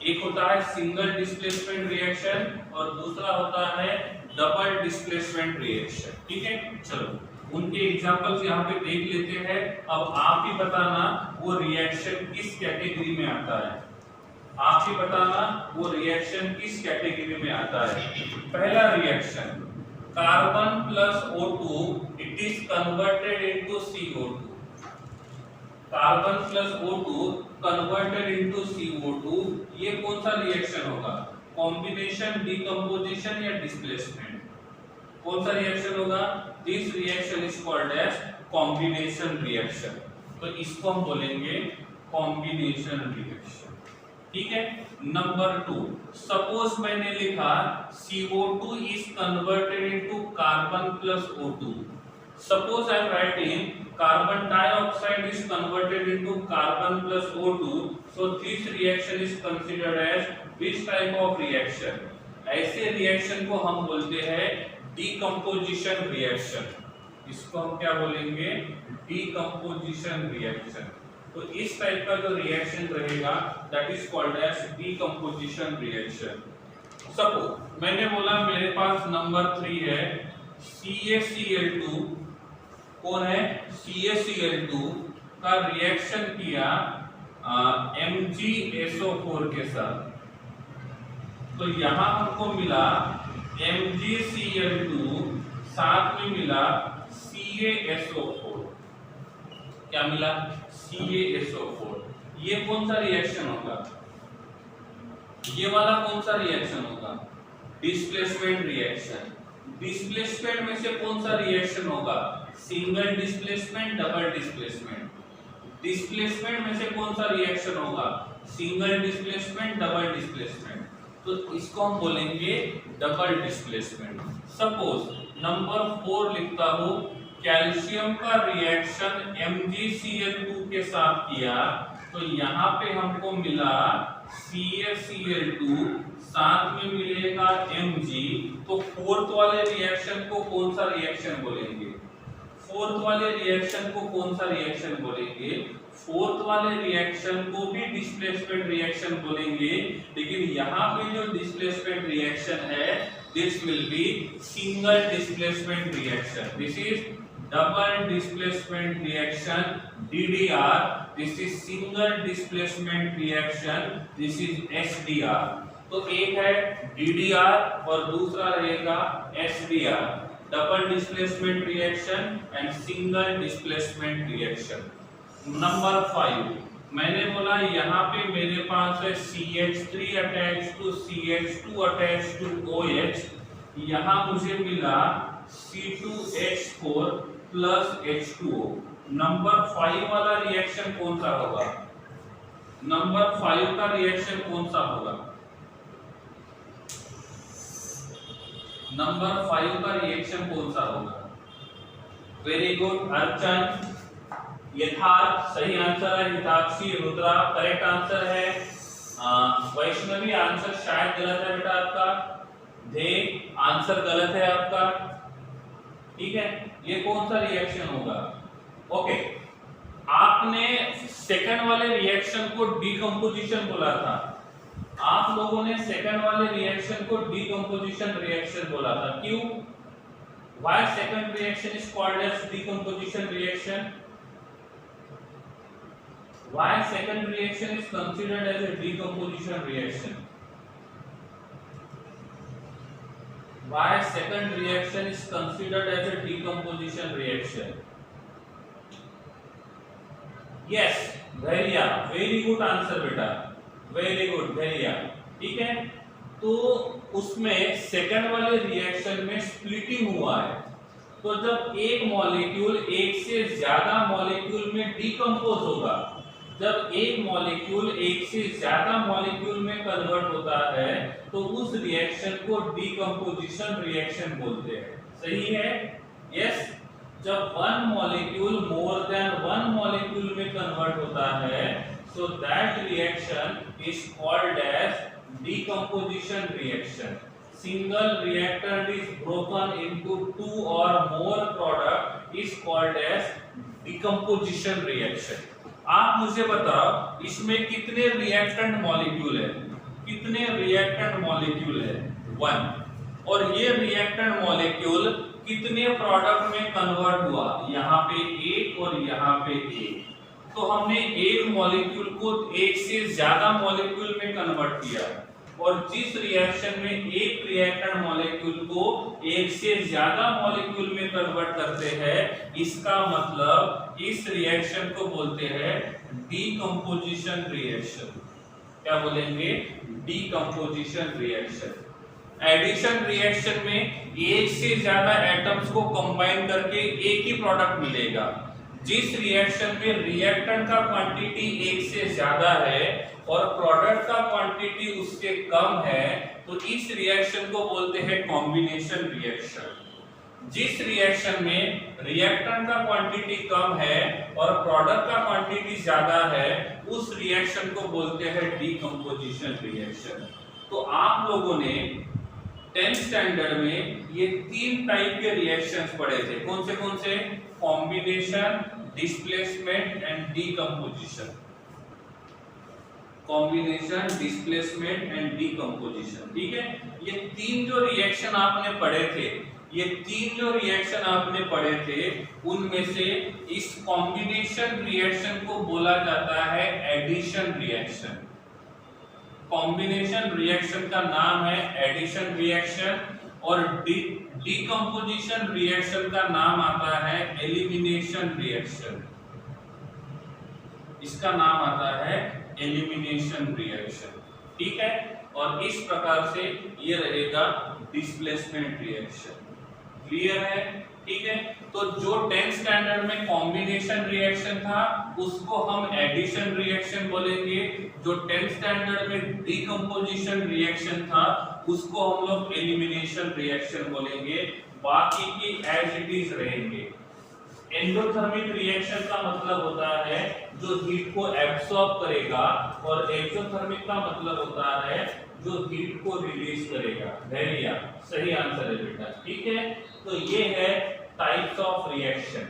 एक होता है सिंगल डिस्प्लेसमेंट रिएक्शन और दूसरा होता है डबल डिस्प्लेसमेंट रिएक्शन। ठीक है, चलो उनके एग्जांपल्स यहाँ पे देख लेते हैं। अब आप ही बताना वो रिएक्शन किस कैटेगरी में आता है। आप ही बताना वो रिएक्शन किस कैटेगरी में आता है। पहला reaction, carbon plus O2 it is converted into CO2। Carbon plus O2 converted into CO2, ये कौन सा रिएक्शन होगा? कॉम्बिनेशन, डीकंपोजिशन या डिस्प्लेसमेंट? कौन सा रिएक्शन होगा? This reaction is called as combination reaction. तो इसको हम बोलेंगे कॉम्बिनेशन रिएक्शन। ठीक है। नंबर 2, सपोज मैंने लिखा CO2 is converted into carbon plus O2। Suppose I am writing carbon dioxide is converted into carbon plus O2, so this reaction is considered as this type of reaction. ऐसे reaction को हम बोलते हैं decomposition reaction. इसको हम क्या बोलेंगे? Decomposition reaction. तो इस टाइप का जो रिएक्शन रहेगा that is called as decomposition reaction. Suppose मैंने बोला मेरे पास नंबर 3 है CaCl2। कौन है? CaCl2 का रिएक्शन किया MgSO4 के साथ। तो यहां हमको मिला MgCl2, साथ में मिला CaSO4। क्या मिला? CaSO4। ये कौन सा रिएक्शन होगा? ये वाला कौन सा रिएक्शन होगा? Displacement reaction. डिस्प्लेसमेंट में से कौन सा रिएक्शन होगा? Single displacement, double displacement. Displacement में से कौन सा रिएक्शन होगा? Single displacement, double displacement. तो इसको हम बोलेंगे डबल डिस्प्लेसमेंट। सपोज नंबर 4 लिखता हूं, कैल्शियम का रिएक्शन MgCl2 के साथ किया, तो यहाँ पे हमको मिला CaCl2, साथ में मिलेगा Mg। तो फोर्थ वाले रिएक्शन को कौन सा रिएक्शन बोलेंगे? फोर्थ वाले रिएक्शन को कौन सा रिएक्शन बोलेंगे? फोर्थ वाले रिएक्शन को भी डिस्प्लेसमेंट रिएक्शन बोलेंगे, लेकिन यहाँ पे जो डिस्प्लेसमेंट रिएक्शन है this will be single displacement reaction. This is double displacement reaction DDR. This is single displacement reaction. This is SDR. तो एक है DDR और दूसरा रहेगा SDR. Double displacement reaction and single displacement reaction. Number 5 मैंने बोला यहाँ पे मेरे पास है CH3 attach to CH2 attach to OH. यहाँ मुझे मिला C2H4 प्लस H2O. नंबर 5 वाला रिएक्शन कौन सा होगा? नंबर 5 का रिएक्शन कौन सा होगा? नंबर 5 का रिएक्शन कौन सा होगा? वेरी गुड अर्चन. यथार्थ सही आंसर है. हिताक्षी रुद्रा करेक्ट आंसर है. वैष्णवी आंसर शायद गलत है बेटा आपका. धे आंसर गलत है आपका. ठीक है, ये कौन सा रिएक्शन होगा? ओके, आपने सेकंड वाले रिएक्शन को डीकंपोजिशन बोला था. आप लोगों ने सेकंड वाले रिएक्शन को डीकंपोजिशन रिएक्शन बोला था. क्यों? Why second reaction is called as decomposition reaction? Why second reaction is considered as a decomposition reaction? Why second reaction is considered as a decomposition reaction? Yes, Dhaiya, very good answer बेटा, very good Dhaiya. ठीक है, तो उसमें second वाले reaction में splitting हुआ है. तो जब एक मॉलिक्यूल एक से ज्यादा मॉलिक्यूल में डिकम्पोज होगा, जब एक मॉलिक्यूल एक से ज्यादा मॉलिक्यूल में कन्वर्ट होता है तो उस रिएक्शन को डीकंपोजिशन रिएक्शन बोलते हैं. सही है? यस. जब one molecule more than one molecule में कन्वर्ट होता है so that reaction is called as decomposition reaction. Single reactant is broken into two और more product is called as decomposition reaction. आप मुझे बताओ इसमें कितने रिएक्टेंट मॉलिक्यूल है? कितने रिएक्टेंट मॉलिक्यूल है? 1. और ये रिएक्टेंट मॉलिक्यूल कितने प्रोडक्ट में कन्वर्ट हुआ? यहाँ पे एक और यहाँ पे एक. तो हमने एक मॉलिक्यूल को एक से ज्यादा मॉलिक्यूल में कन्वर्ट किया. और जिस रिएक्शन में एक रिएक्टेंट मॉलिक्यूल को एक से ज्यादा मॉलिक्यूल में कन्वर्ट करते हैं, इसका मतलब इस रिएक्शन को बोलते हैं डीकंपोजिशन रिएक्शन. क्या बोलेंगे? Decomposition reaction. एडिशन रिएक्शन में एक से ज्यादा एटम्स को कंबाइन करके एक ही प्रोडक्ट मिलेगा. जिस रिएक्शन में रिएक्टेंट का क्वांटिटी एक से ज्यादा है और प्रोडक्ट का क्वांटिटी उससे कम है तो इस रिएक्शन को बोलते हैं कॉम्बिनेशन रिएक्शन. जिस रिएक्शन में रिएक्टेंट का क्वांटिटी कम है और प्रोडक्ट का क्वांटिटी ज्यादा है उस रिएक्शन को बोलते हैं डीकंपोजिशन रिएक्शन. तो आप लोगों ने 10th स्टैंडर्ड में ये 3 टाइप के रिएक्शंस पढ़े थे. कौन से? Combination, displacement and decomposition. Combination, displacement and decomposition. ठीक है, ये 3 जो रिएक्शन आपने पढ़े थे, उनमें से इस कॉम्बिनेशन रिएक्शन को बोला जाता है एडिशन रिएक्शन. कॉम्बिनेशन रिएक्शन का नाम है एडिशन रिएक्शन और डीकंपोजिशन रिएक्शन का नाम आता है एलिमिनेशन रिएक्शन. इसका नाम आता है एलिमिनेशन रिएक्शन. ठीक है, और इस प्रकार से ये रहेगा डिस्प्लेसमेंट रिएक्शन. क्लियर है? ठीक है, तो जो 10th स्टैंडर्ड में कॉम्बिनेशन रिएक्शन था उसको हम एडिशन रिएक्शन बोलेंगे. जो 10th स्टैंडर्ड में डीकंपोजिशन रिएक्शन था उसको हम लोग एलिमिनेशन रिएक्शन बोलेंगे. बाकी की एज इट इज रहेंगे. एंडोथर्मिक रिएक्शन का मतलब होता है जो हीट को एब्सॉर्ब करेगा और एक्सोथर्मिक का मतलब होता है जो हीट को रिलीज करेगा. धैर्य सही आंसर है बेटा. ठीक है, तो ये है types of reaction.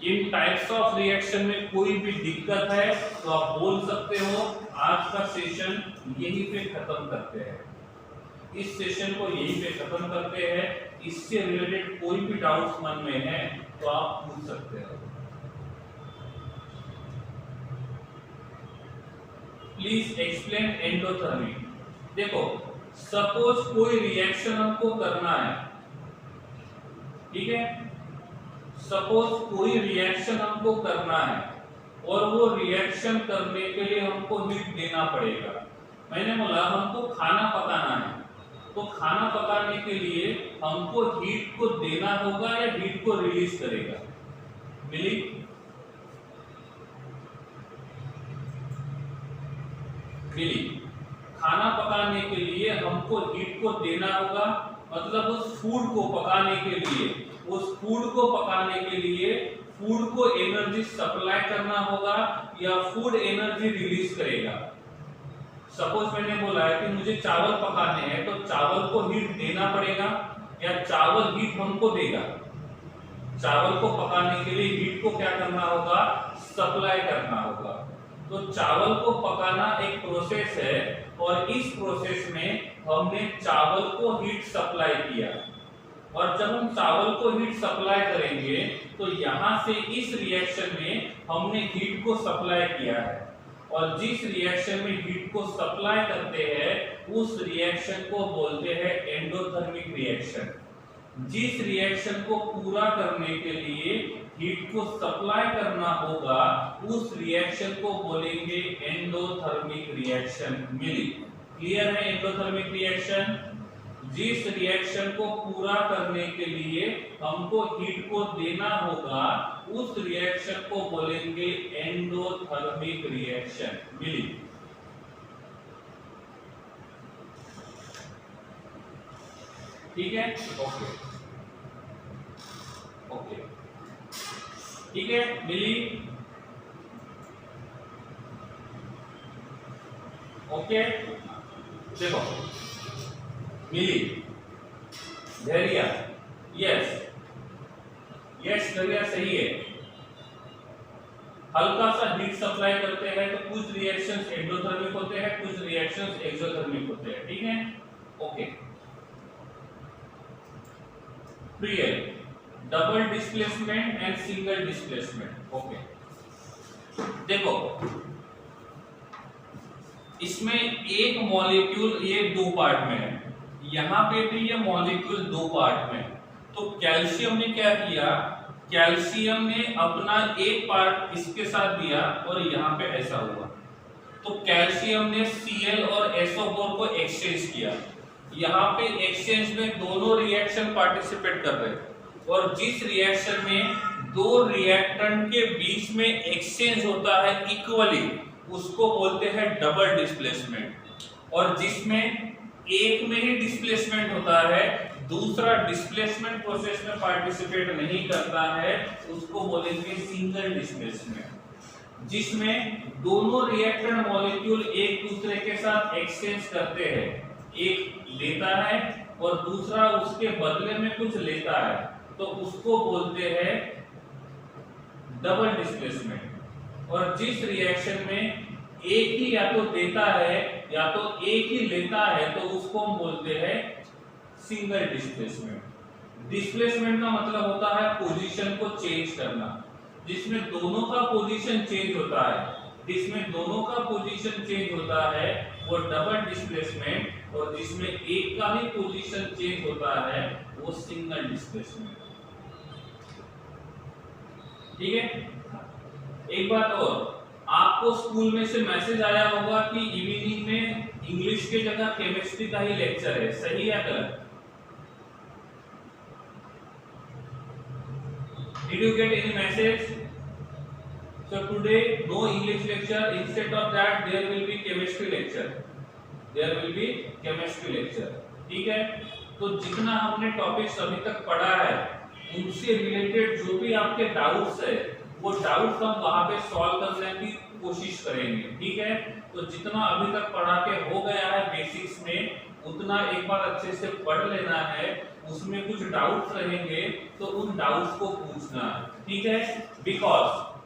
In types of reaction में कोई भी दिक्कत है तो आप बोल सकते हो। आज का सेशन यहीं पे खत्म करते हैं, इस सेशन को यहीं पे खत्म करते हैं। इससे रिलेटेड कोई भी डाउट्स मन में है तो आप पूछ सकते हो। Please explain endothermic. देखो, सपोज कोई रिएक्शन हमको करना है, ठीक है, सपोज कोई रिएक्शन हमको करना है और वो रिएक्शन करने के लिए हमको हीट देना पड़ेगा। मैंने बोला हमको खाना पकाना है, तो खाना पकाने के लिए हमको हीट को देना होगा या हीट को रिलीज करेगा? मिली? मिली। खाना पकाने के लिए हमको हीट को देना होगा, मतलब उस फूड को पकाने के लिए, उस फूड को पकाने के लिए फूड को एनर्जी सप्लाई करना होगा या फूड एनर्जी रिलीज करेगा। सपोज मैंने बोला है कि मुझे चावल पकाने हैं, तो चावल को हीट देना पड़ेगा या चावल हीट हमको देगा? चावल को पकाने के लिए हीट को क्या करना होगा? सप्लाई करना होगा। तो चावल को पकाना एक प्रोसेस है और इस प्रोसेस में हमने चावल को हीट सप्लाई किया, और जब हम चावल को हीट सप्लाई करेंगे तो यहाँ से इस रिएक्शन में हमने हीट को सप्लाई किया है, और जिस रिएक्शन में हीट को सप्लाई करते हैं उस रिएक्शन को बोलते हैं एंडोथर्मिक रिएक्शन। जिस रिएक्शन को पूरा करने के लिए हीट को सप्लाई करना होगा उस रिएक्शन को बोलेंगे एंडोथर्मिक रिएक्शन। मिली? क्लियर है? एंडोथर्मिक रिएक्शन, जिस रिएक्शन को पूरा करने के लिए हमको हीट को देना होगा उस रिएक्शन को बोलेंगे एंडोथर्मिक रिएक्शन। मिली? ठीक है? ओके ओके, ठीक है। मिली? ओके, देखो, मिली, धैर्य, यस यस, धैर्य सही है। हल्का सा हीट सप्लाई करते हैं तो कुछ रिएक्शंस एंडोथर्मिक होते हैं, कुछ रिएक्शंस एक्सोथर्मिक होते हैं, ठीक है? Okay. Priyal, double displacement and single displacement. Okay, देखो, इसमें एक मॉलिक्यूल ये दो पार्ट में है, यहाँ पे भी ये मॉलिक्यूल दो पार्ट में है। तो कैल्शियम ने क्या किया? कैल्शियम ने अपना एक पार्ट इसके साथ दिया और यहाँ पे ऐसा हुआ, तो कैल्शियम ने Cl और SO4 को एक्सचेंज किया। यहाँ पे एक्सचेंज में दोनों रिएक्शन पार्टिसिपेट कर रहे हैं, और जिस रिएक्शन में दो रिएक्टेंट के बीच में एक्सचेंज होता है इक्वली उसको बोलते हैं डबल डिस्प्लेसमेंट, और जिसमें एक में ही डिस्प्लेसमेंट होता है दूसरा डिस्प्लेसमेंट प्रोसेस में पार्टिसिपेट नहीं करता है उसको बोलेंगे सिंगल डिस्प्लेसमेंट। जिसमें दोनों रिएक्टेंट मॉलिक्यूल एक दूसरे के साथ एक्सचेंज करते हैं, एक लेता है और दूसरा उसके बदले में कुछ लेता है, तो उसको बोलते हैं डबल डिस्प्लेसमेंट। और जिस रिएक्शन में एक ही या तो देता है या तो एक ही लेता है तो उसको हम बोलते हैं सिंगल डिस्प्लेसमेंट। डिस्प्लेसमेंट का मतलब होता है पोजीशन को चेंज करना, जिसमें दोनों का पोजीशन चेंज होता है, जिसमें दोनों का पोजीशन चेंज होता है वो डबल डिस्प्लेसमेंट, और जिसमें एक का ही पोजीशन चेंज होता है वो सिंगल डिस्प्लेसमेंट। ठीक है? एक बात और, आपको स्कूल में से मैसेज आया होगा कि इवनिंग में इंग्लिश के जगह केमिस्ट्री का ही लेक्चर है, सही या गलत? Did you get any message? So today no English lecture, instead of that there will be chemistry lecture. There will be chemistry lecture. ठीक है? तो जितना हमने टॉपिक्स अभी तक पढ़ा है उनसे रिलेटेड जो भी आपके डाउट्स है वो डाउट्स हम वहां पे सॉल्व करने की कोशिश करेंगे। ठीक है? तो जितना अभी तक पढ़ा के हो गया है बेसिक्स में उतना एक बार अच्छे से पढ़ लेना है, उसमें कुछ डाउट्स रहेंगे तो उन डाउट्स को पूछना है। ठीक है, बिकॉज